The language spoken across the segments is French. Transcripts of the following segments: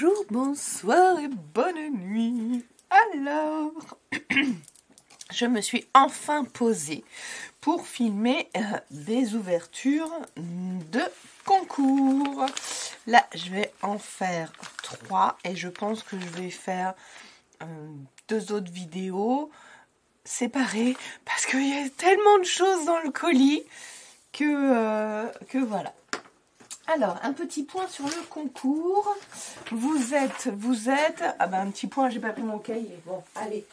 Bonjour, bonsoir et bonne nuit. Alors, je me suis enfin posée pour filmer des ouvertures de concours. Là, je vais en faire 3 et je pense que je vais faire 2 autres vidéos séparées parce qu'il y a tellement de choses dans le colis que voilà. Alors, un petit point sur le concours. Vous êtes... Ah ben, un petit point, j'ai pas pris mon cahier. Bon, allez,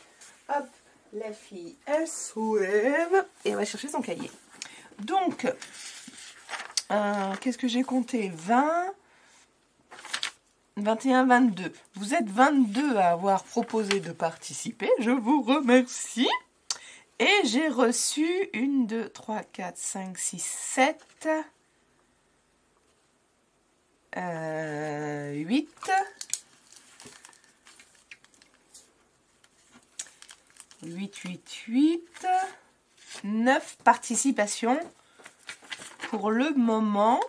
hop, la fille, elle soulève et elle va chercher son cahier. Donc, qu'est-ce que j'ai compté? 20, 21, 22. Vous êtes 22 à avoir proposé de participer. Je vous remercie. Et j'ai reçu 1, 2, 3, 4, 5, 6, 7... 8 9 participations pour le moment.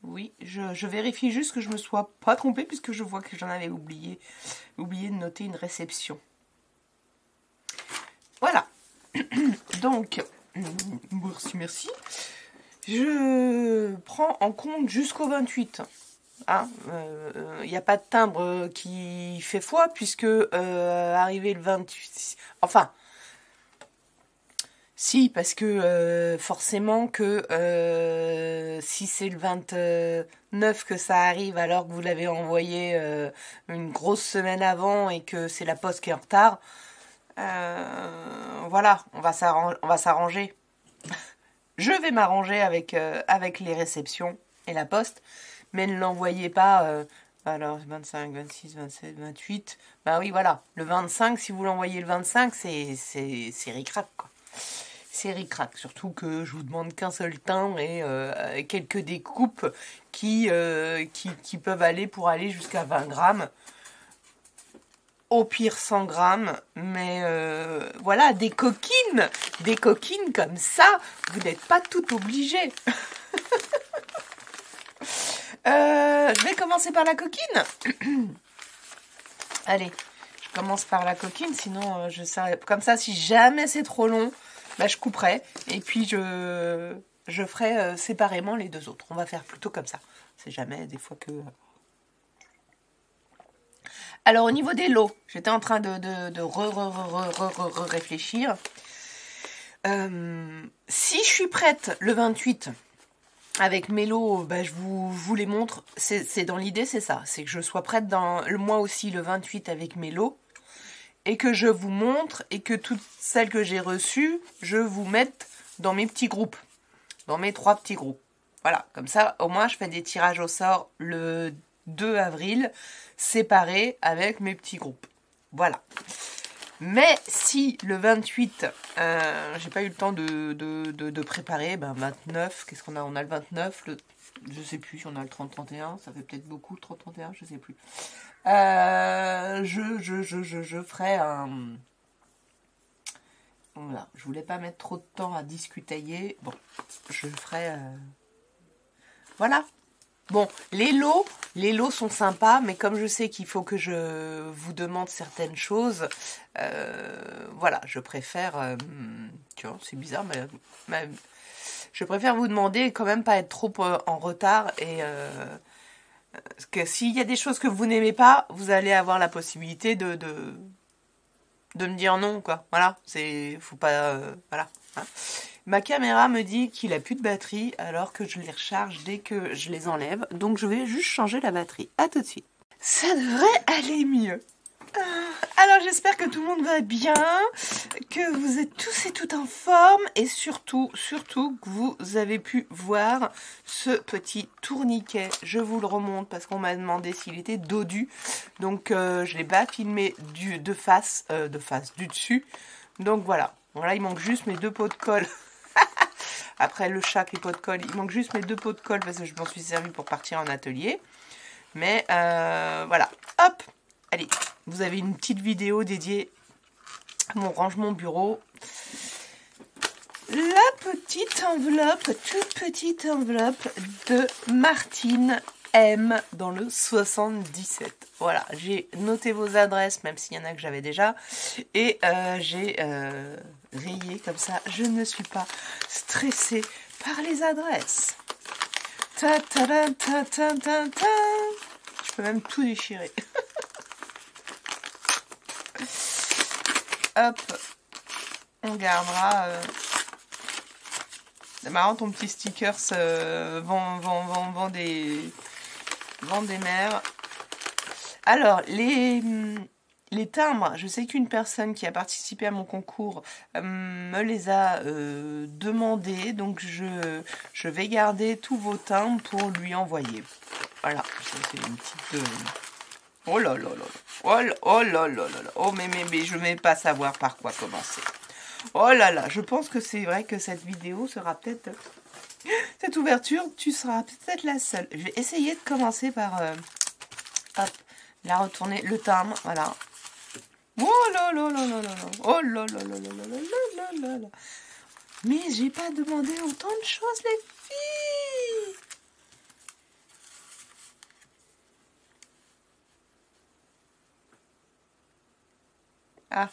Oui, je vérifie juste que je me sois pas trompée puisque je vois que j'en avais oublié de noter une réception. Voilà. Donc, merci. Je prends en compte jusqu'au 28. Il n'y a pas de timbre qui fait foi puisque arrivé le 28... Enfin, si, parce que forcément que si c'est le 29 que ça arrive alors que vous l'avez envoyé une grosse semaine avant et que c'est la poste qui est en retard, voilà, on va s'arranger. Je vais m'arranger avec les réceptions et la poste, mais ne l'envoyez pas, alors 25, 26, 27, 28, bah oui voilà, le 25, si vous l'envoyez le 25, c'est ric-rac quoi. C'est ric-rac, surtout que je vous demande qu'un seul timbre et quelques découpes qui peuvent aller pour aller jusqu'à 20 grammes. Au pire 100 grammes, mais voilà, des coquines comme ça, vous n'êtes pas tout obligé. Je vais commencer par la coquine. Allez, je commence par la coquine, sinon je sais, comme ça, si jamais c'est trop long, bah, je couperai et puis je ferai séparément les 2 autres. On va faire plutôt comme ça. C'est jamais des fois que... Alors, au niveau des lots, j'étais en train de réfléchir. Si je suis prête le 28 avec mes lots, bah, je vous les montre. C'est dans l'idée, c'est ça. C'est que je sois prête moi aussi le 28 avec mes lots et que je vous montre et que toutes celles que j'ai reçues, je vous mette dans mes petits groupes, dans mes 3 petits groupes. Voilà, comme ça, au moins, je fais des tirages au sort le 2 avril, séparés avec mes petits groupes. Voilà. Mais si le 28, j'ai pas eu le temps de préparer, ben 29, qu'est-ce qu'on a? On a le 29, je sais plus si on a le 30-31, ça fait peut-être beaucoup le 30-31, je sais plus. Je ferai un... Voilà, je voulais pas mettre trop de temps à discutailler. Bon, je ferai... Voilà. Bon, les lots sont sympas, mais comme je sais qu'il faut que je vous demande certaines choses, voilà, je préfère... tu vois, c'est bizarre, mais je préfère vous demander et quand même pas être trop en retard. Et parce que s'il y a des choses que vous n'aimez pas, vous allez avoir la possibilité de me dire non, quoi. Voilà, faut pas... voilà. Hein. Ma caméra me dit qu'il a plus de batterie alors que je les recharge dès que je les enlève. Donc je vais juste changer la batterie. À tout de suite. Ça devrait aller mieux. Alors j'espère que tout le monde va bien, que vous êtes tous et toutes en forme et surtout que vous avez pu voir ce petit tourniquet. Je vous le remonte parce qu'on m'a demandé s'il était dodu. Donc je l'ai pas filmé du dessus. Donc voilà. Bon là il manque juste mes 2 pots de colle. Après le chat, les pots de colle, il manque juste mes 2 pots de colle parce que je m'en suis servi pour partir en atelier. Mais voilà, hop, allez, vous avez une petite vidéo dédiée à mon rangement bureau. La toute petite enveloppe de Martine M dans le 77. Voilà, j'ai noté vos adresses, même s'il y en a que j'avais déjà, et j'ai rayé comme ça. Je ne suis pas stressée par les adresses. Ta ta ta ta ta ta ta. Je peux même tout déchirer. Hop, on gardera. C'est marrant, ton petit stickers vend des mères. Alors, les timbres, je sais qu'une personne qui a participé à mon concours me les a demandés, donc je vais garder tous vos timbres pour lui envoyer. Voilà, c'est une petite... Oh là là là, oh là là là là, oh mais je ne vais pas savoir par quoi commencer. Oh là là, je pense que c'est vrai que cette vidéo sera peut-être... Cette ouverture, tu seras peut-être la seule. Je vais essayer de commencer par... hop, la retourner, le timbre, voilà. Oh là là là là là là. Oh là là là là là là là là. Mais j'ai pas demandé autant de choses, les filles. Ah.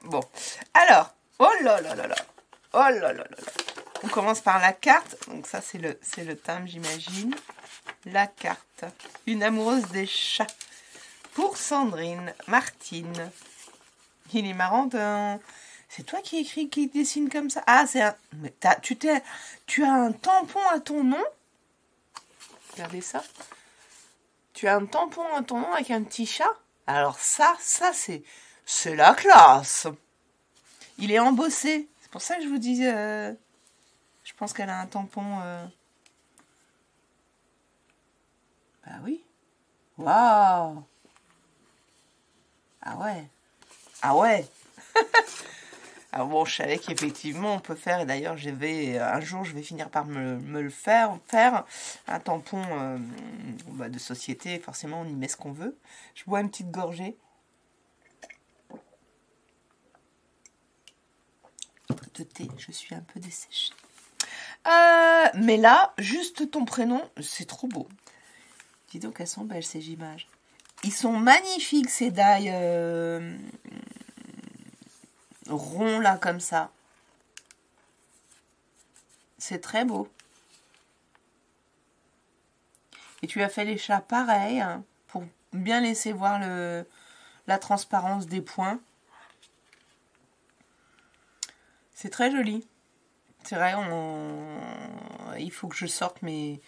Bon, alors, oh là là là là, oh là là là là. On commence par la carte, donc ça c'est le thème, j'imagine. La carte, une amoureuse des chats, pour Sandrine Martine. Il est marrant, c'est toi qui écris, qui dessine comme ça. Ah, c'est un, mais tu as un tampon à ton nom. Regardez ça. Tu as un tampon à ton nom avec un petit chat. Alors ça c'est la classe. Il est embossé. C'est pour ça que je vous dis... je pense qu'elle a un tampon... Bah oui. Waouh. Ah ouais. Ah ouais. Alors bon, je savais qu'effectivement on peut faire, et d'ailleurs un jour je vais finir par me le faire un tampon de société. Forcément on y met ce qu'on veut. Je bois une petite gorgée de thé, je suis un peu desséchée. Mais là, juste ton prénom, c'est trop beau. Dis donc, elles sont belles ces images. Ils sont magnifiques ces die ronds là comme ça. C'est très beau. Et tu as fait les chats pareil, hein, pour bien laisser voir la transparence des points. C'est très joli. C'est vrai, il faut que je sorte mes...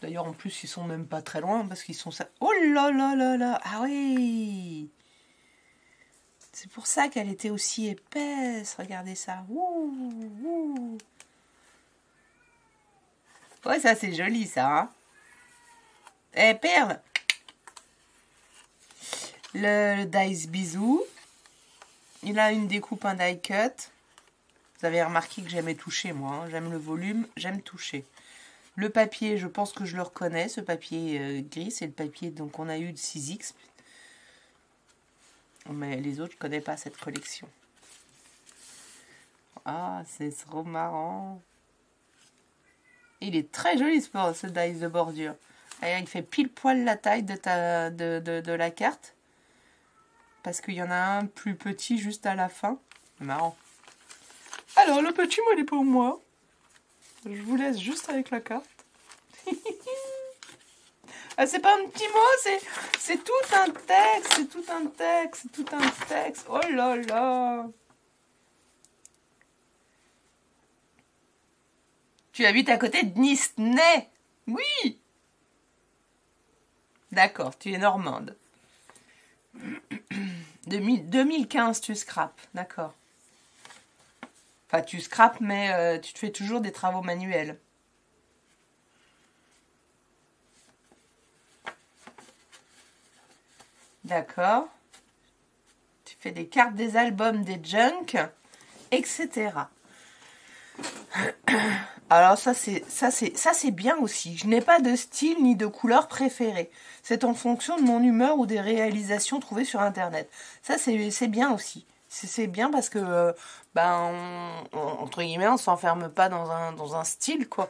D'ailleurs, en plus, ils sont même pas très loin parce qu'ils sont ça. Oh là là là là. Ah oui. C'est pour ça qu'elle était aussi épaisse. Regardez ça. Ouh, ouh. Ouais, ça c'est joli ça. Hein. Eh, Perle. Le dice bisou. Il a une découpe, un die cut. Vous avez remarqué que j'aimais toucher moi. Hein. J'aime le volume, j'aime toucher. Le papier, je pense que je le reconnais. Ce papier gris, c'est le papier donc on a eu de 6X. Mais les autres, je ne connais pas cette collection. Ah, c'est trop marrant. Il est très joli ce dice de bordure. Et il fait pile poil la taille de la carte. Parce qu'il y en a un plus petit juste à la fin. C'est marrant. Alors, le petit mot, il est pour moi. Je vous laisse juste avec la carte. Ah, c'est pas un petit mot, c'est tout un texte, c'est tout un texte, c'est tout un texte. Oh là là. Tu habites à côté de Disney? Oui. D'accord, tu es normande. 2015, tu scrapes, d'accord. Enfin, tu scrapes, mais tu te fais toujours des travaux manuels. D'accord. Tu fais des cartes des albums, des junk, etc. Alors ça c'est bien aussi. Je n'ai pas de style ni de couleur préférée. C'est en fonction de mon humeur ou des réalisations trouvées sur internet. Ça c'est bien aussi. C'est bien parce que entre guillemets on s'enferme pas dans un style quoi.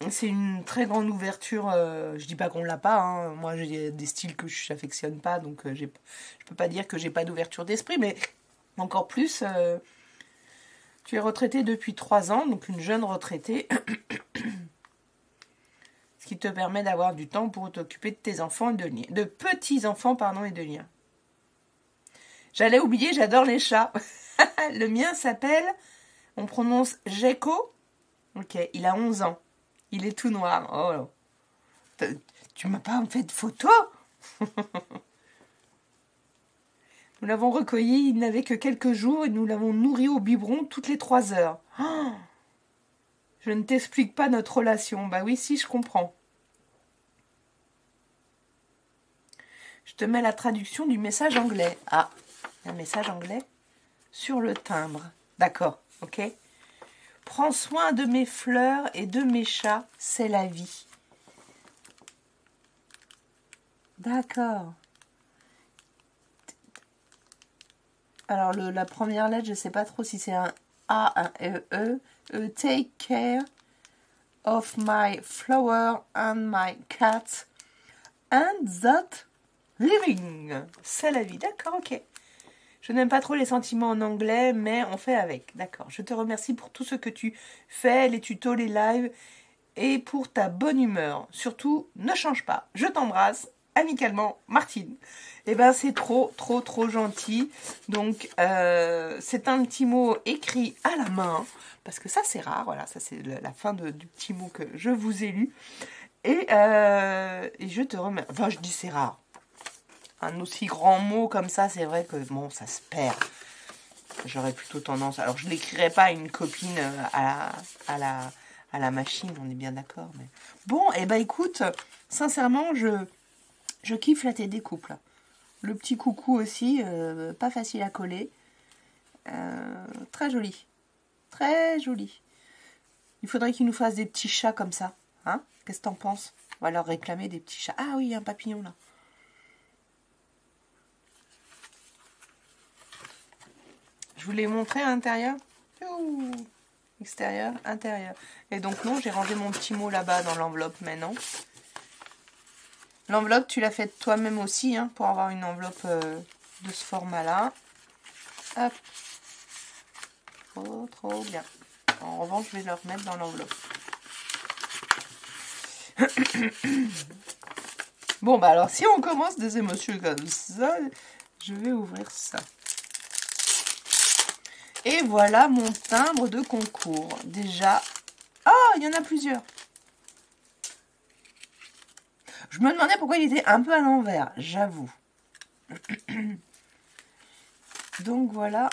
C'est une très grande ouverture. Je dis pas qu'on l'a pas. Hein. Moi j'ai des styles que je n'affectionne pas donc je peux pas dire que j'ai pas d'ouverture d'esprit, mais encore plus. Tu es retraitée depuis 3 ans, donc une jeune retraitée, ce qui te permet d'avoir du temps pour t'occuper de tes enfants et de petits-enfants et de liens. J'allais oublier, j'adore les chats. Le mien s'appelle, on prononce Gecko. Ok, il a 11 ans. Il est tout noir. Oh, tu m'as pas fait de photo? Nous l'avons recueilli, il n'avait que quelques jours et nous l'avons nourri au biberon toutes les 3 heures. Oh, je ne t'explique pas notre relation. Bah oui, si, je comprends. Je te mets la traduction du message anglais. Ah, un message anglais sur le timbre. D'accord, ok. Prends soin de mes fleurs et de mes chats, c'est la vie. D'accord. Alors, la première lettre, je ne sais pas trop si c'est un A, un E. Take care of my flower and my cat and that living. C'est la vie. D'accord, ok. Je n'aime pas trop les sentiments en anglais, mais on fait avec. D'accord. Je te remercie pour tout ce que tu fais, les tutos, les lives, et pour ta bonne humeur. Surtout, ne change pas. Je t'embrasse amicalement, Martine. Eh ben, c'est trop gentil. Donc, c'est un petit mot écrit à la main, parce que ça, c'est rare. Voilà, ça, c'est la fin du petit mot que je vous ai lu. Et je te remercie. Enfin, je dis c'est rare. Un aussi grand mot comme ça, c'est vrai que bon, ça se perd. J'aurais plutôt tendance. Alors, je l'écrirais pas à une copine à la machine, on est bien d'accord. Mais bon, et ben écoute, sincèrement, je kiffe la tête des couples. Le petit coucou aussi, pas facile à coller. Très joli. Très joli. Il faudrait qu'ils nous fassent des petits chats comme ça. Hein? Qu'est-ce que t'en penses? On va leur réclamer des petits chats. Ah oui, il y a un papillon là. Je vous l'ai montré à l'intérieur. Extérieur, intérieur. Et donc non, j'ai rangé mon petit mot là-bas dans l'enveloppe maintenant. L'enveloppe, tu l'as faite toi-même aussi, hein, pour avoir une enveloppe de ce format-là. Hop. Trop bien. En revanche, je vais le remettre dans l'enveloppe. Bon, bah alors, si on commence des émotions comme ça, je vais ouvrir ça. Et voilà mon timbre de concours. Déjà, il y en a plusieurs. Je me demandais pourquoi il était un peu à l'envers, j'avoue. Donc voilà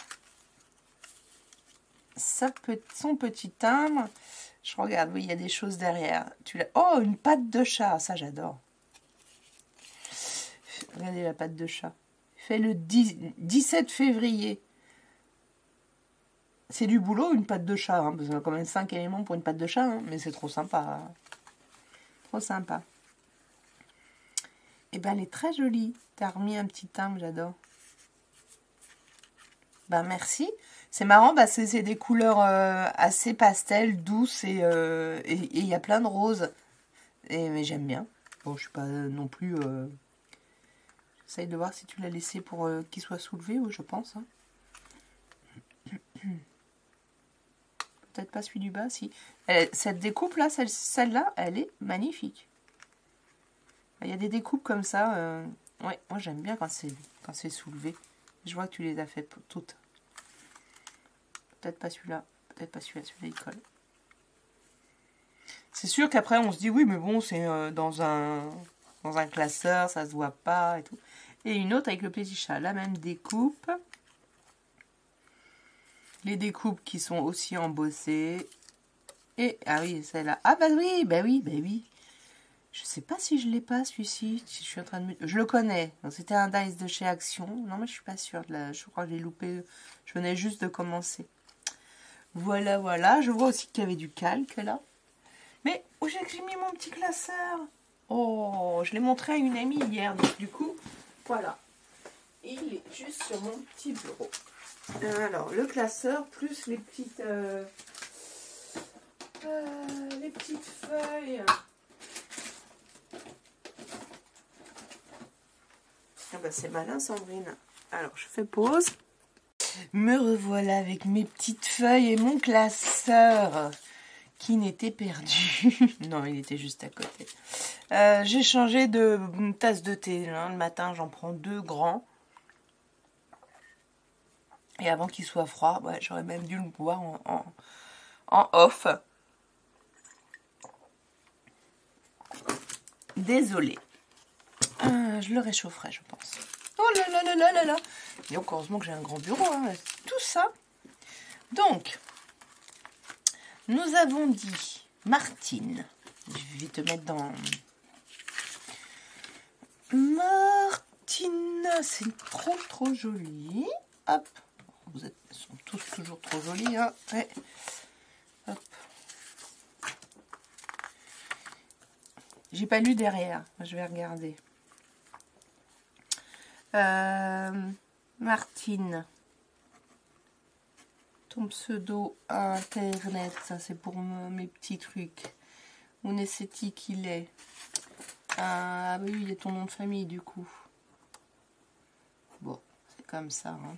son petit timbre. Je regarde, oui, il y a des choses derrière. Oh, une patte de chat, ça j'adore. Regardez la patte de chat. Fait le 17 février. C'est du boulot, une patte de chat. Hein, parce qu'on a quand même 5 éléments pour une patte de chat. Hein, mais c'est trop sympa. Trop sympa. Et ben, elle est très jolie. T'as remis un petit timbre, j'adore. Ben, merci. C'est marrant, c'est des couleurs assez pastel, douces. Et il y a plein de roses. Mais j'aime bien. Bon, je suis pas non plus... J'essaye de voir si tu l'as laissé pour qu'il soit soulevé, je pense. Hein. Peut-être pas celui du bas, si. Cette découpe-là, celle-là, elle est magnifique. Il y a des découpes comme ça. Ouais, moi j'aime bien quand c'est soulevé. Je vois que tu les as fait toutes. Peut-être pas celui-là. Peut-être pas celui-là. Celui-là, il colle. C'est sûr qu'après, on se dit, oui, mais bon, c'est dans un classeur, ça se voit pas et tout. Et une autre avec le petit chat. La même découpe. Les découpes qui sont aussi embossées. Et, ah oui, celle-là. Ah bah oui. Je sais pas si je l'ai pas, celui-ci. Je suis en train de je le connais. C'était un dice de chez Action. Non, mais je suis pas sûre. Je crois que je l'ai loupé. Je venais juste de commencer. Voilà, voilà. Je vois aussi qu'il y avait du calque là. Mais où j'ai mis mon petit classeur? Oh, je l'ai montré à une amie hier. Donc, du coup, voilà. Il est juste sur mon petit bureau. Alors, le classeur plus les petites feuilles. Ah bah c'est malin, Sandrine. Alors, je fais pause. Me revoilà avec mes petites feuilles et mon classeur qui n'était perdu. Non, il était juste à côté. J'ai changé de tasse de thé. Hein. Le matin, j'en prends 2 grands. Et avant qu'il soit froid, ouais, j'aurais même dû le boire en off. Désolée. Je le réchaufferai, je pense. Oh là là là là là là. Et donc, heureusement que j'ai un grand bureau. Hein. Tout ça. Donc, nous avons dit Martine. Je vais te mettre dans... Martine, c'est trop joli. Hop. Ils sont tous toujours trop jolis. Hein. Ouais. Hop. J'ai pas lu derrière. Je vais regarder. Martine. Ton pseudo internet. Ça, c'est pour mes petits trucs. Où est-ce qu'il est? Ah oui, il y a ton nom de famille du coup. Bon, c'est comme ça. Hein.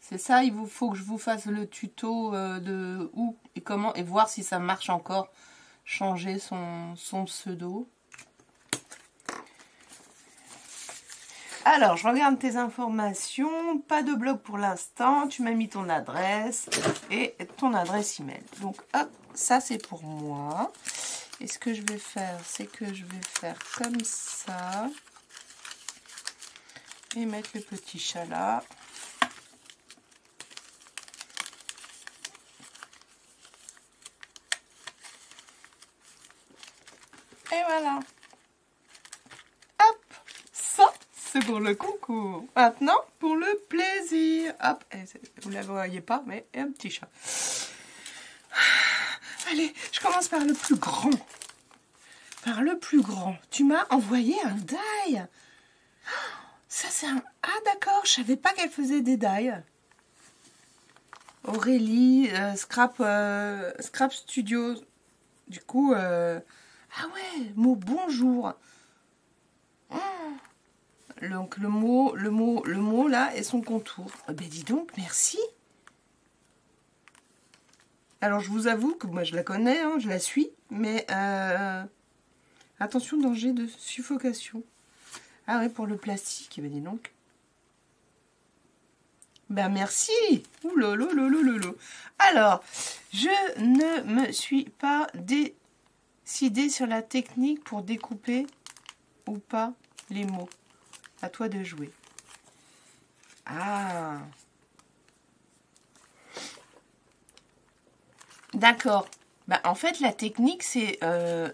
C'est ça, il vous faut que je vous fasse le tuto de où et comment et voir si ça marche encore. Changer son pseudo. Alors, je regarde tes informations. Pas de blog pour l'instant. Tu m'as mis ton adresse et ton adresse email. Donc, hop, ça c'est pour moi. Et ce que je vais faire, c'est que je vais faire comme ça. Et mettre le petit chat là. Et voilà. Hop, ça, c'est pour le concours. Maintenant, pour le plaisir. Hop, vous ne la voyez pas, mais un petit chat. Allez, je commence par le plus grand. Par le plus grand. Tu m'as envoyé un die. Ça, c'est un... Ah, d'accord, je savais pas qu'elle faisait des die. Aurélie, Scrap Studio. Du coup... Ah ouais, mot bonjour. Donc le mot là et son contour. Oh ben dis donc, merci. Alors je vous avoue que moi je la connais, hein, je la suis, mais attention, danger de suffocation. Ah ouais, pour le plastique, ben dis donc. Ben merci. Ouh là là là là là. Alors, je ne me suis pas décidée sur la technique pour découper ou pas les mots. À toi de jouer. Ah. D'accord. Bah, en fait, la technique, c'est...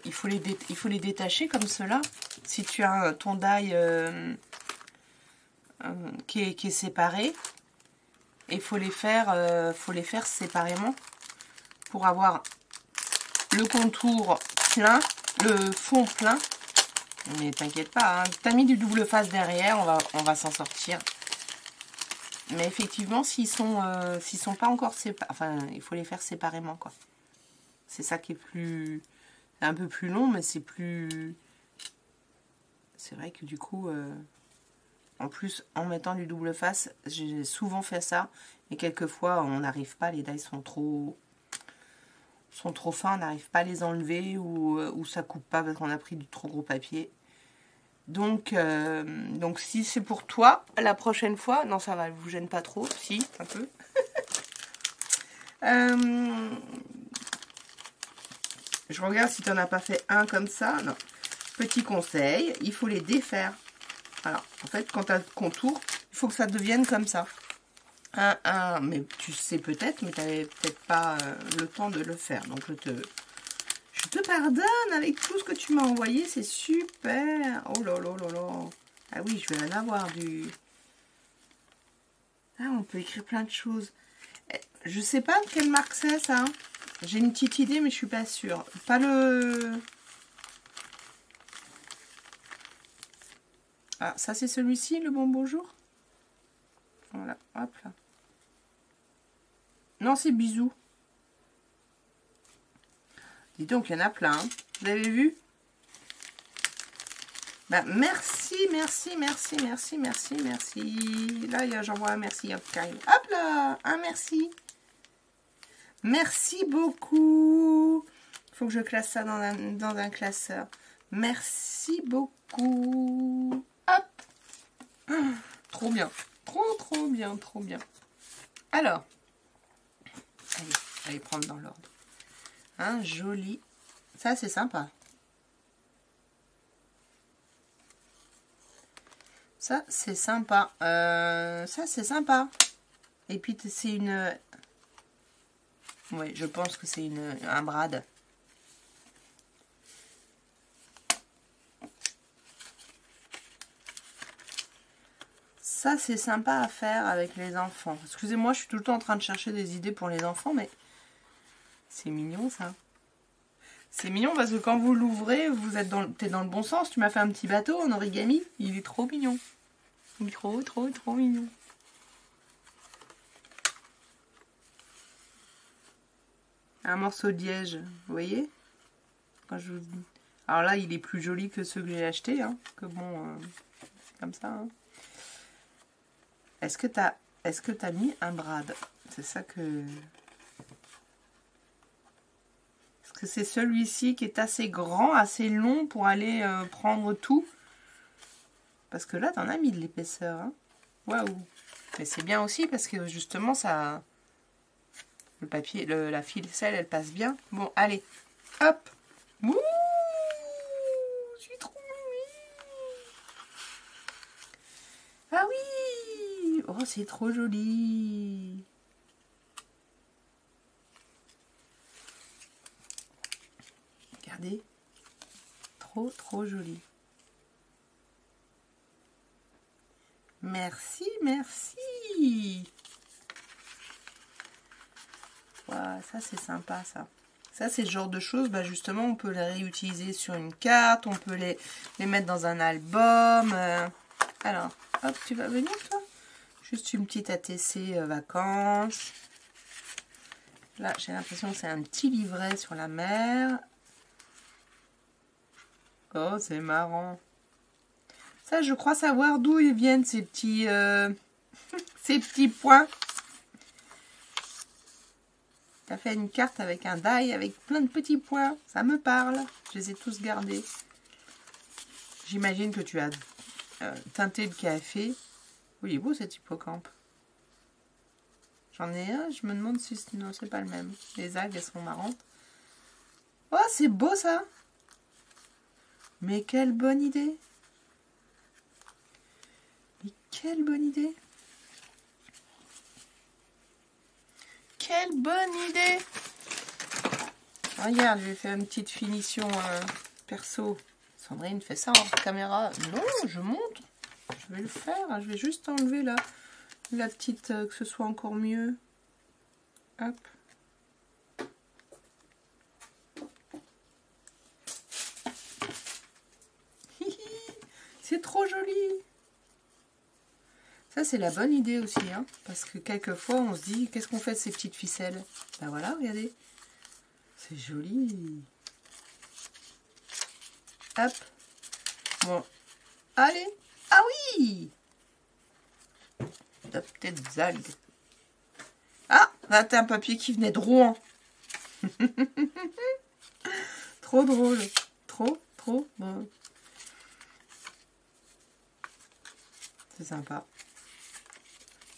il faut les détacher comme cela. Si tu as ton die qui est séparé, il faut les faire séparément pour avoir le contour plein, le fond plein. Mais t'inquiète pas, hein. T'as mis du double face derrière, on va s'en sortir. Mais effectivement, s'ils sont pas encore séparés, enfin, il faut les faire séparément, quoi. C'est ça qui est plus... un peu plus long, mais c'est plus... C'est vrai que du coup, en plus, en mettant du double face, j'ai souvent fait ça. Et quelquefois, on n'arrive pas, les die sont trop fins, on n'arrive pas à les enlever ou ça coupe pas parce qu'on a pris du trop gros papier. Donc si c'est pour toi, la prochaine fois, non ça va, vous gêne pas trop, si, un peu. Je regarde si tu n'en as pas fait un comme ça. Non. Petit conseil, il faut les défaire. Alors, en fait, quand tu as le contour, il faut que ça devienne comme ça. Mais tu sais peut-être, mais tu n'avais peut-être pas le temps de le faire. Donc, je te pardonne avec tout ce que tu m'as envoyé, c'est super. Oh là là là là. Ah oui, je vais en avoir du... Ah, on peut écrire plein de choses. Je sais pas de quelle marque c'est, ça. J'ai une petite idée, mais je suis pas sûre. Pas le... Ah, ça c'est celui-ci, le Bon Bonjour. Voilà, hop là. Non, c'est Bisous. Dis donc, il y en a plein. Hein. Vous avez vu? Bah, merci, merci, merci, merci, merci, merci. Là, j'envoie un merci. Hop, hop là, un merci. Merci beaucoup. Il faut que je classe ça dans un classeur. Merci beaucoup. Hop. Trop bien. Trop bien, trop bien. Alors. Allez, je vais les prendre dans l'ordre. Un joli. Ça, c'est sympa. Ça, c'est sympa. Ça, c'est sympa. Et puis, c'est une... Oui, je pense que c'est un brad. Ça, c'est sympa à faire avec les enfants. Excusez-moi, je suis tout le temps en train de chercher des idées pour les enfants, mais c'est mignon, ça. C'est mignon parce que quand vous l'ouvrez, t'es dans le bon sens. Tu m'as fait un petit bateau en origami. Il est trop mignon. Il est trop mignon. Un morceau de liège, vous voyez? Quand je vous dis. Alors là, il est plus joli que ceux que j'ai achetés. Hein, que bon, c'est comme ça. Hein. Est-ce que t'as mis un brad? C'est ça que... Est-ce que c'est celui-ci qui est assez grand, assez long pour aller prendre tout? Parce que là, t'en as mis de l'épaisseur. Hein. Waouh! Mais c'est bien aussi parce que justement, ça... Le papier, la ficelle, elle passe bien. Bon, allez. Hop! Ouh! Je suis trop mimi! Ah oui! Oh, c'est trop joli! Regardez. Trop joli. Merci, merci! Wow, ça, c'est sympa, ça. Ça, c'est le genre de choses, bah, justement, on peut les réutiliser sur une carte, on peut les mettre dans un album. Alors, hop, tu vas venir, toi? Juste une petite ATC vacances. Là, j'ai l'impression que c'est un petit livret sur la mer. Oh, c'est marrant. Ça, je crois savoir d'où ils viennent, ces petits, ces petits points. Tu as fait une carte avec un die avec plein de petits points. Ça me parle. Je les ai tous gardés. J'imagine que tu as teinté le café. Oui, il est beau cet hippocampe. J'en ai un. Je me demande si... Non, c'est pas le même. Les algues, elles sont marrantes. Oh, c'est beau ça. Mais quelle bonne idée. Mais quelle bonne idée. Quelle bonne idée! Regarde, je vais faire une petite finition perso. Sandrine fait ça en caméra. Non, je montre. Je vais le faire. Je vais juste enlever la petite, que ce soit encore mieux. Hop. C'est trop joli. Ça, c'est la bonne idée aussi, hein, parce que quelquefois, on se dit, qu'est-ce qu'on fait de ces petites ficelles? Ben voilà, regardez. C'est joli. Hop. Bon. Allez. Ah oui! La petite algues. Ah, là, t'as un papier qui venait de Rouen. Trop drôle. Trop bon. C'est sympa.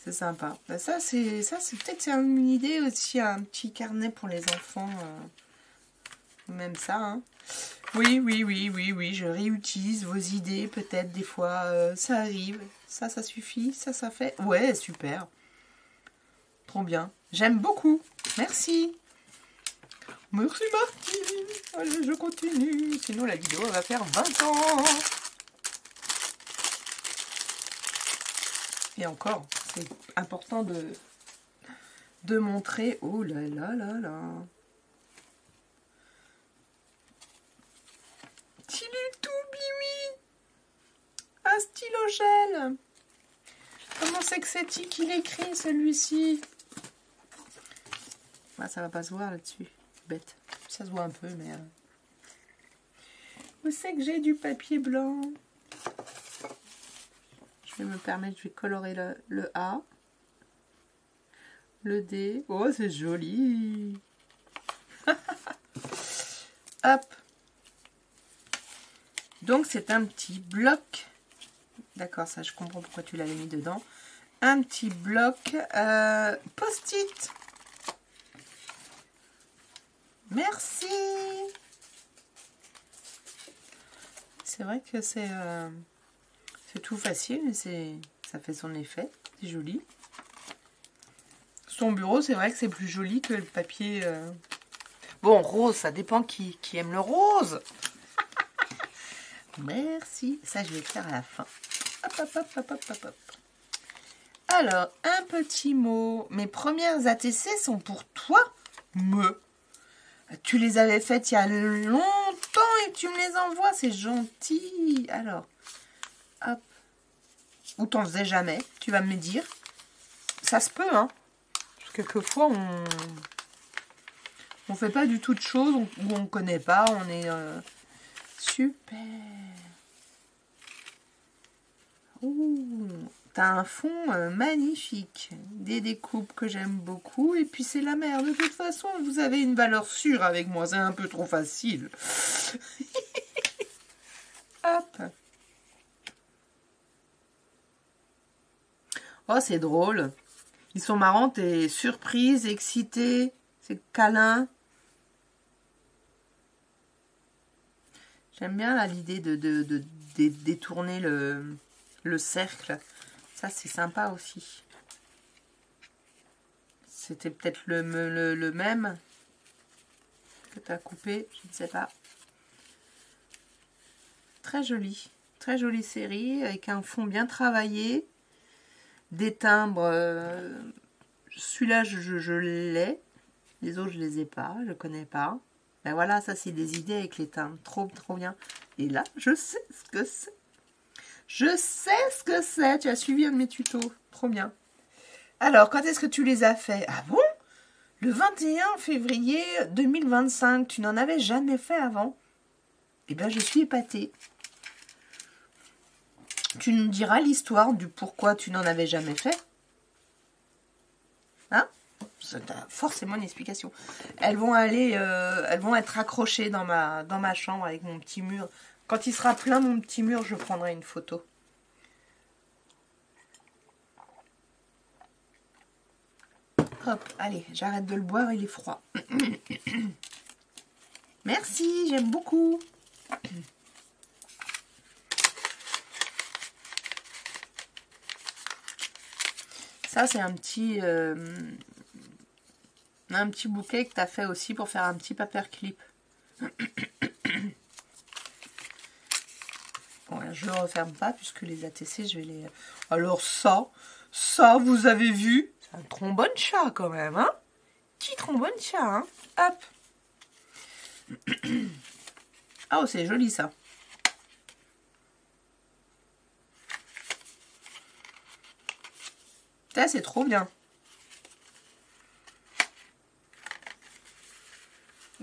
C'est sympa. Ben ça, c'est peut-être une idée aussi, un petit carnet pour les enfants. Même ça, hein. Oui, je réutilise vos idées, peut-être, des fois, ça arrive. Ça suffit, ça fait. Ouais, super. Trop bien. J'aime beaucoup. Merci. Merci, Martine. Allez, je continue. Sinon, la vidéo va faire 20 ans. Et encore, c'est important de montrer. Oh là là là là. Il est tout bibi. Un stylo gel. Comment c'est que c'est qu'il écrit celui-ci? Ah, ça va pas se voir là-dessus. Bête. Ça se voit un peu, mais... Où c'est que j'ai du papier blanc? Je vais me permettre, je vais colorer le A. Le D. Oh, c'est joli. Hop. Donc, c'est un petit bloc. D'accord, ça, je comprends pourquoi tu l'avais mis dedans. Un petit bloc post-it. Merci. C'est vrai que c'est tout facile, mais ça fait son effet. C'est joli. Son bureau, c'est vrai que c'est plus joli que le papier. Bon, rose, ça dépend qui aime le rose. Merci. Ça, je vais le faire à la fin. Hop, hop, hop, hop, hop, hop, hop. Alors, un petit mot. Mes premières ATC sont pour toi. Tu les avais faites il y a longtemps et tu me les envoies. C'est gentil. Alors, hop. Ou t'en faisais jamais. Tu vas me dire. Ça se peut, hein. Parce que quelquefois, on fait pas du tout de choses ou on connaît pas. On est... Super. Ouh, t'as un fond magnifique. Des découpes que j'aime beaucoup. Et puis c'est la mer. De toute façon, vous avez une valeur sûre avec moi. C'est un peu trop facile. Hop. Oh, c'est drôle. Ils sont marrants. T'es surprise, excitée. C'est câlin. J'aime bien l'idée de détourner le cercle. Ça, c'est sympa aussi. C'était peut-être le même que tu as coupé. Je ne sais pas. Très joli. Très jolie série avec un fond bien travaillé. Des timbres. Celui-là, je l'ai. Les autres, je les ai pas. Je connais pas. Ben voilà, ça, c'est des idées avec les timbres. Trop, trop bien. Et là, je sais ce que c'est. Je sais ce que c'est. Tu as suivi un de mes tutos. Trop bien. Alors, quand est-ce que tu les as fait? Ah bon? Le 21 février 2025. Tu n'en avais jamais fait avant? Eh bien, je suis épatée. Tu nous diras l'histoire du pourquoi tu n'en avais jamais fait? Hein? Ça a forcément une explication. Elles vont être accrochées dans ma chambre avec mon petit mur. Quand il sera plein mon petit mur, je prendrai une photo. Hop, allez, j'arrête de le boire, il est froid. Merci, j'aime beaucoup. Ça, c'est un petit bouquet que tu as fait aussi pour faire un petit paperclip. Bon, je ne le referme pas puisque les ATC, je vais les... Alors ça, vous avez vu, c'est un trombone chat quand même, hein? Petit trombone chat, hein? Hop. Oh, c'est joli ça. Ça, c'est trop bien.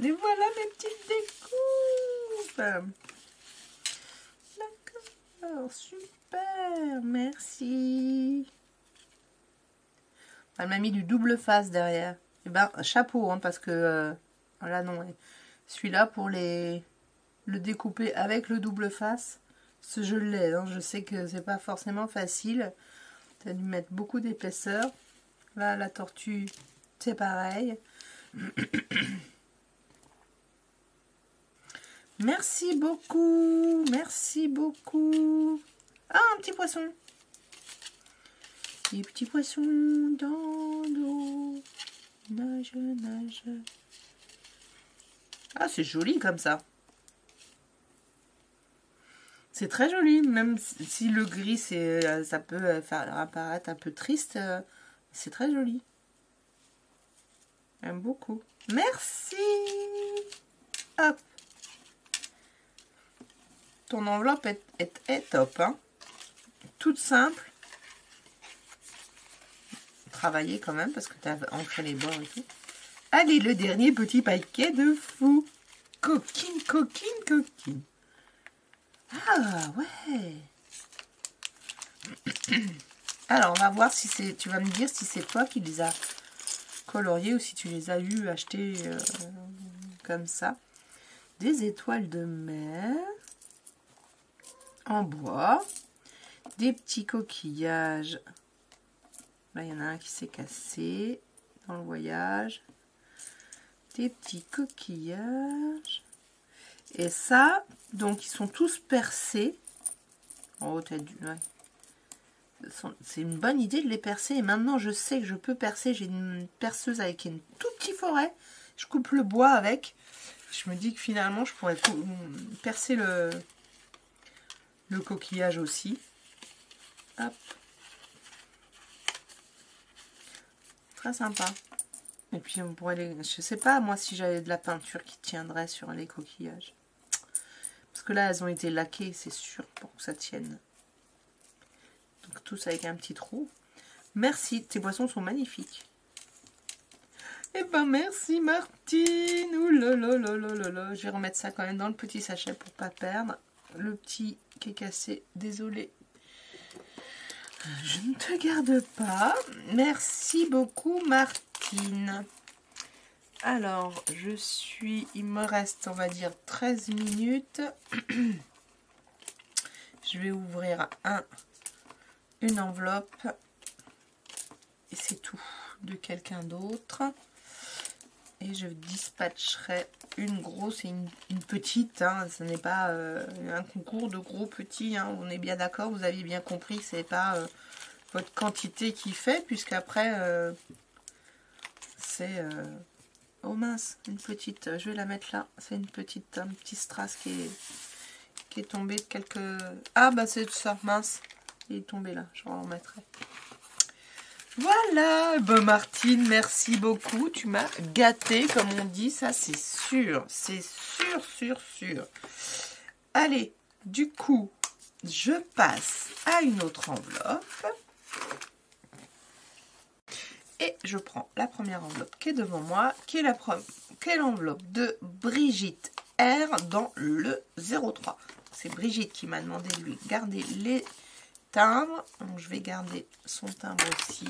Et voilà mes petites découpes. D'accord, super, merci. Elle m'a mis du double face derrière. Et ben, chapeau, hein, parce que... là, non. Celui-là, pour le découper avec le double face, je l'ai. Hein, je sais que c'est pas forcément facile. Tu as dû mettre beaucoup d'épaisseur. Là, la tortue, c'est pareil. Merci beaucoup. Merci beaucoup. Ah, un petit poisson. Des petits poissons dans l'eau. Nage, nage. Ah, c'est joli comme ça. C'est très joli, même si le gris, ça peut faire apparaître un peu triste. C'est très joli. J'aime beaucoup. Merci. Hop. Ton enveloppe est top. Hein. Toute simple. Travailler quand même parce que tu as ancré les bords et tout. Allez, le dernier petit paquet de fou. Coquine, coquine, coquine. Ah, ouais. Alors, on va voir si c'est... Tu vas me dire si c'est toi qui les as coloriés ou si tu les as eu achetés comme ça. Des étoiles de mer en bois. Des petits coquillages. Là, il y en a un qui s'est cassé dans le voyage. Des petits coquillages. Et ça, donc, ils sont tous percés. En haut, ouais. C'est une bonne idée de les percer. Et maintenant, je sais que je peux percer. J'ai une perceuse avec une toute petite forêt. Je coupe le bois avec. Je me dis que finalement, je pourrais percer le coquillage aussi. Hop. Très sympa. Et puis, on pourrait les... Je sais pas, moi, si j'avais de la peinture qui tiendrait sur les coquillages. Parce que là, elles ont été laquées, c'est sûr, pour que ça tienne. Donc, tous avec un petit trou. Merci, tes poissons sont magnifiques. Eh ben, merci, Martine. Ouh là là là là là là. Je vais remettre ça quand même dans le petit sachet pour pas perdre. Le petit qui est cassé, désolé. Je ne te garde pas. Merci beaucoup, Martine. Alors, il me reste, on va dire, 13 minutes. Je vais ouvrir une enveloppe. Et c'est tout, de quelqu'un d'autre. Et je dispatcherai une grosse et une petite. Hein. Ce n'est pas un concours de gros petits. Hein. On est bien d'accord, vous aviez bien compris que ce n'est pas votre quantité qui fait. Puisqu'après, c'est... oh mince, une petite. Je vais la mettre là. C'est une petite, un petit strass qui est tombé de quelques... Ah bah c'est ça, mince. Il est tombé là, je en remettrai. Voilà, bon Martine, merci beaucoup. Tu m'as gâté, comme on dit, ça c'est sûr. C'est sûr, sûr, sûr. Allez, du coup, je passe à une autre enveloppe. Et je prends la première enveloppe qui est devant moi, qui est l'enveloppe de Brigitte R dans le 03. C'est Brigitte qui m'a demandé de lui garder les timbres. Donc je vais garder son timbre aussi.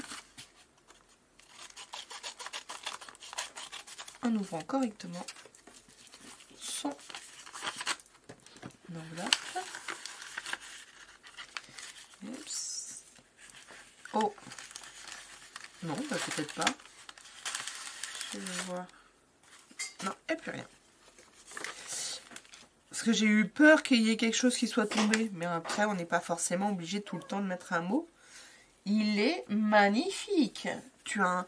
En ouvrant correctement son enveloppe. Oups. Oh. Non, bah peut-être pas. Je vais voir. Non, il n'y a plus rien. Parce que j'ai eu peur qu'il y ait quelque chose qui soit tombé. Mais après, on n'est pas forcément obligé tout le temps de mettre un mot. Il est magnifique. Tu as un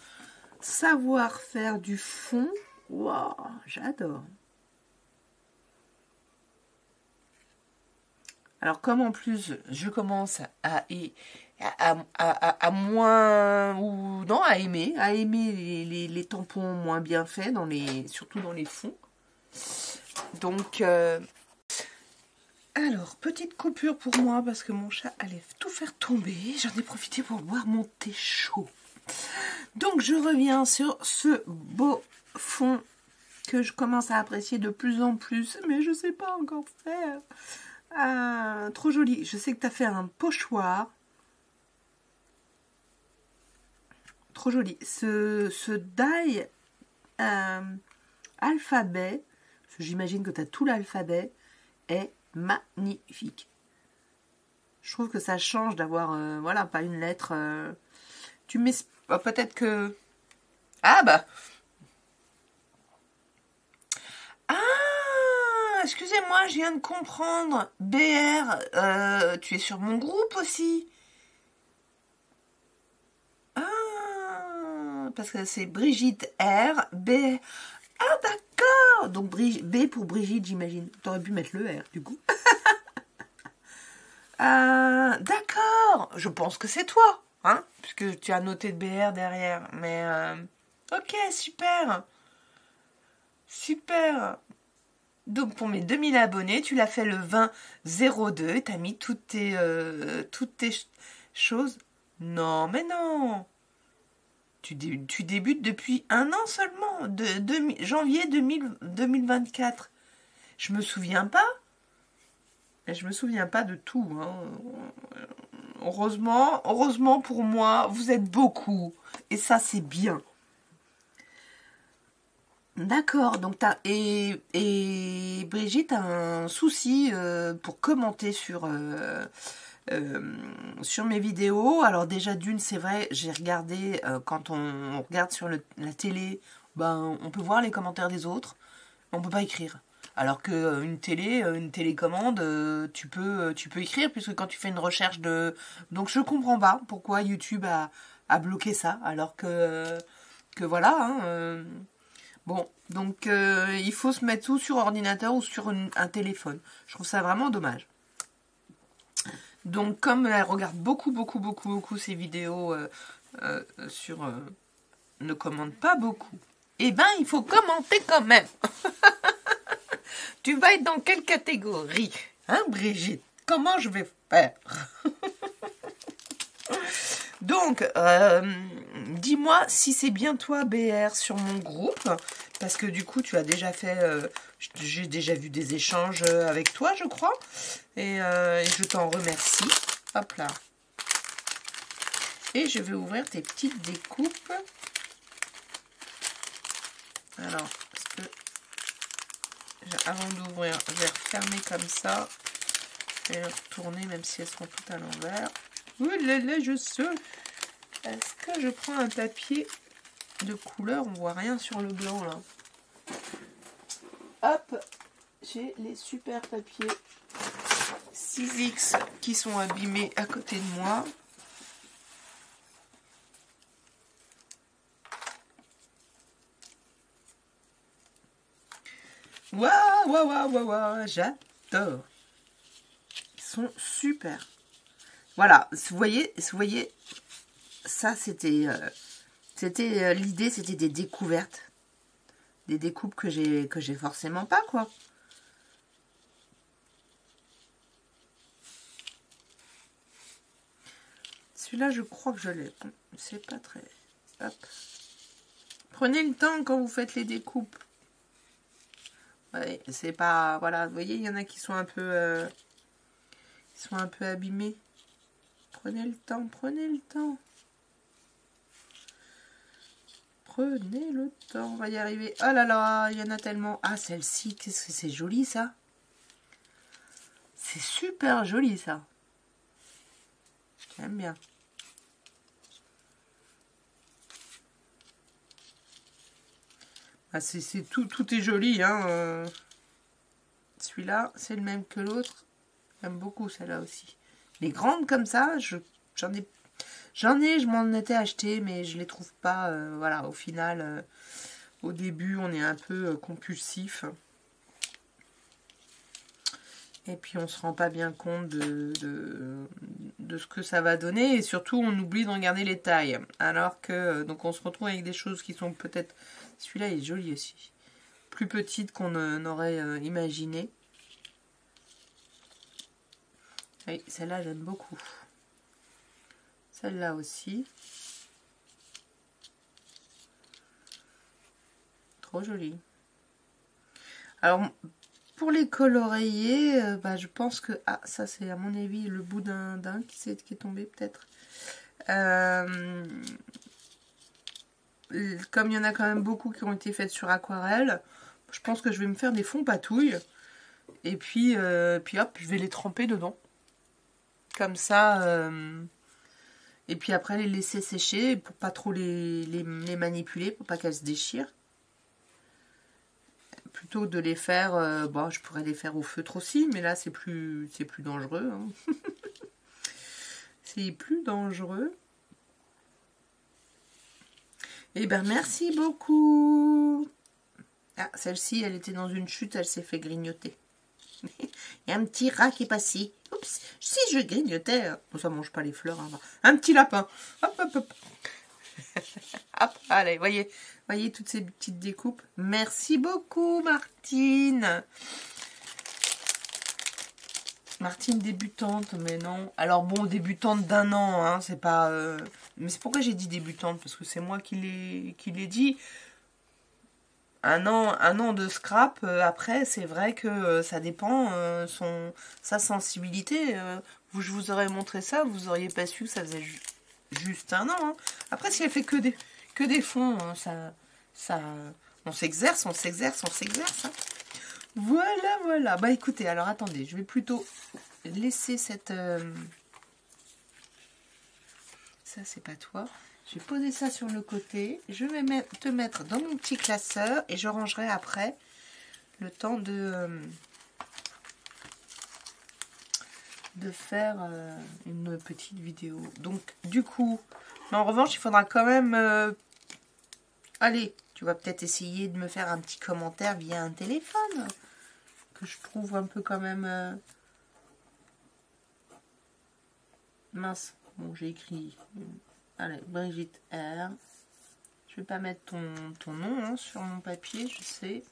savoir-faire du fond. Waouh, j'adore. Alors, comme en plus, je commence à moins... ou non, à aimer les tampons moins bien faits, surtout dans les fonds. Donc... alors, petite coupure pour moi parce que mon chat allait tout faire tomber. J'en ai profité pour boire mon thé chaud. Donc, je reviens sur ce beau fond que je commence à apprécier de plus en plus. Mais je ne sais pas encore faire. Ah, trop joli. Je sais que tu as fait un pochoir. Trop joli. Ce die alphabet, j'imagine que tu as tout l'alphabet, est magnifique. Je trouve que ça change d'avoir, voilà, pas une lettre. Tu mets... Oh, peut-être que... Ah, bah... Ah, excusez-moi, je viens de comprendre. BR, tu es sur mon groupe aussi. Ah, parce que c'est Brigitte R, B... Ah, d'accord. Donc, B pour Brigitte, j'imagine. T'aurais pu mettre le R, du coup. D'accord. Je pense que c'est toi, hein, puisque tu as noté de BR derrière. Mais Ok, super. Super. Donc pour mes 2000 abonnés, tu l'as fait le 20-02. Tu as mis toutes tes choses. Non, mais non. Tu débutes depuis un an seulement, de janvier 2024. Je me souviens pas. Je me souviens pas de tout. Hein. Heureusement pour moi, vous êtes beaucoup. Et ça, c'est bien. D'accord, donc et Brigitte a un souci pour commenter sur mes vidéos. Alors déjà d'une, c'est vrai, j'ai regardé quand on regarde sur la télé, ben on peut voir les commentaires des autres, on peut pas écrire. Alors que une télécommande, tu peux écrire puisque quand tu fais une recherche de, donc je comprends pas pourquoi YouTube a bloqué ça alors que voilà. Hein, bon, donc il faut se mettre ou sur ordinateur ou sur un téléphone. Je trouve ça vraiment dommage. Donc comme elle regarde beaucoup ces vidéos ne commande pas beaucoup, eh ben il faut commenter quand même. Tu vas être dans quelle catégorie, hein Brigitte? Comment je vais faire? Donc, dis-moi si c'est bien toi, BR, sur mon groupe, parce que du coup, tu as déjà fait, j'ai déjà vu des échanges avec toi, je crois, et je t'en remercie. Hop là. Et je vais ouvrir tes petites découpes. Alors, parce que avant d'ouvrir, je vais refermer comme ça et retourner, même si elles sont toutes à l'envers. Ouh là là, je sais. Est-ce que je prends un papier de couleur? On voit rien sur le blanc là. Hop, j'ai les super papiers 6X qui sont abîmés à côté de moi. Waouh, j'adore. Ils sont super. Voilà, vous voyez, ça c'était l'idée, c'était des découvertes, des découpes que j'ai forcément pas, quoi. Celui-là, je crois que je l'ai. C'est pas très... Hop. Prenez le temps quand vous faites les découpes. Ouais, c'est pas... Voilà, vous voyez, il y en a qui sont un peu... abîmés. Prenez le temps, prenez le temps. Prenez le temps, on va y arriver. Oh là là, il y en a tellement. Ah, celle-ci, qu'est-ce que c'est joli, ça. C'est super joli, ça. J'aime bien. Ah, tout est joli, hein. Celui-là, c'est le même que l'autre. J'aime beaucoup celle-là aussi. Les grandes comme ça, j'en ai, je m'en étais acheté, mais je les trouve pas. Voilà, au final, au début, on est un peu compulsif. Et puis, on se rend pas bien compte de ce que ça va donner. Et surtout, on oublie de regarder les tailles. Alors que, donc, on se retrouve avec des choses qui sont peut-être... Celui-là est joli aussi. Plus petites qu'on n'aurait imaginé. Oui, celle-là, j'aime beaucoup. Celle-là aussi. Trop jolie. Alors, pour les cols oreillers, je pense que... Ah, ça, c'est à mon avis le bout d'un qui est tombé, peut-être. Comme il y en a quand même beaucoup qui ont été faites sur aquarelle, je pense que je vais me faire des fonds patouilles. Et puis hop, je vais les tremper dedans. Comme ça. Et puis après, les laisser sécher pour pas trop les manipuler, pour pas qu'elles se déchirent. Plutôt de les faire... je pourrais les faire au feutre aussi, mais là, c'est plus dangereux. Hein. C'est plus dangereux. Eh ben, merci beaucoup. Ah, celle-ci, elle était dans une chute, elle s'est fait grignoter. Il y a un petit rat qui est passé. Oups, si je grignotais... ça mange pas les fleurs. Hein. Un petit lapin. Hop, hop, hop. Hop, allez, voyez toutes ces petites découpes. Merci beaucoup, Martine. Martine débutante, mais non. Alors bon, débutante d'1 an, hein, c'est pas... Mais c'est pourquoi j'ai dit débutante, parce que c'est moi qui l'ai dit. 1 an de scrap, après, c'est vrai que ça dépend, sa sensibilité. Je vous aurais montré ça, vous auriez pas su que ça faisait juste 1 an. Hein. Après, si elle fait que des fonds, hein, on s'exerce. Hein. Voilà. Bah écoutez, alors attendez, je vais plutôt laisser cette... Ça, c'est pas toi. Je vais poser ça sur le côté. Je vais te mettre dans mon petit classeur et je rangerai après le temps de faire une petite vidéo. Donc, du coup, mais en revanche, il faudra quand même... Allez, tu vas peut-être essayer de me faire un petit commentaire via un téléphone. Que je trouve un peu quand même... Mince. Bon, j'ai écrit... Allez, Brigitte R. Je vais pas mettre ton nom hein, sur mon papier, je sais.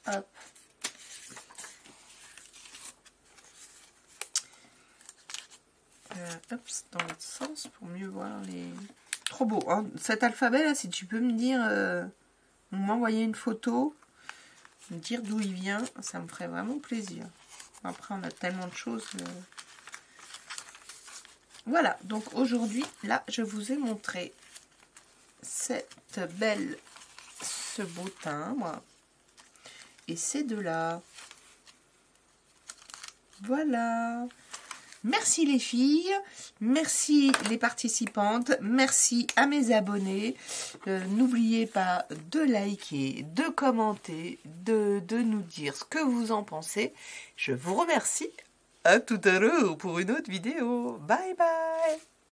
Hop. Hop, dans l'autre sens pour mieux voir les... Trop beau, hein. Cet alphabet là, si tu peux me dire, m'envoyer une photo, me dire d'où il vient, ça me ferait vraiment plaisir. Après, on a tellement de choses... Voilà, donc aujourd'hui, là, je vous ai montré ce beau timbre et ces deux-là. Voilà. Merci les filles, merci les participantes, merci à mes abonnés. N'oubliez pas de liker, de commenter, de nous dire ce que vous en pensez. Je vous remercie. À tout à l'heure pour une autre vidéo. Bye bye.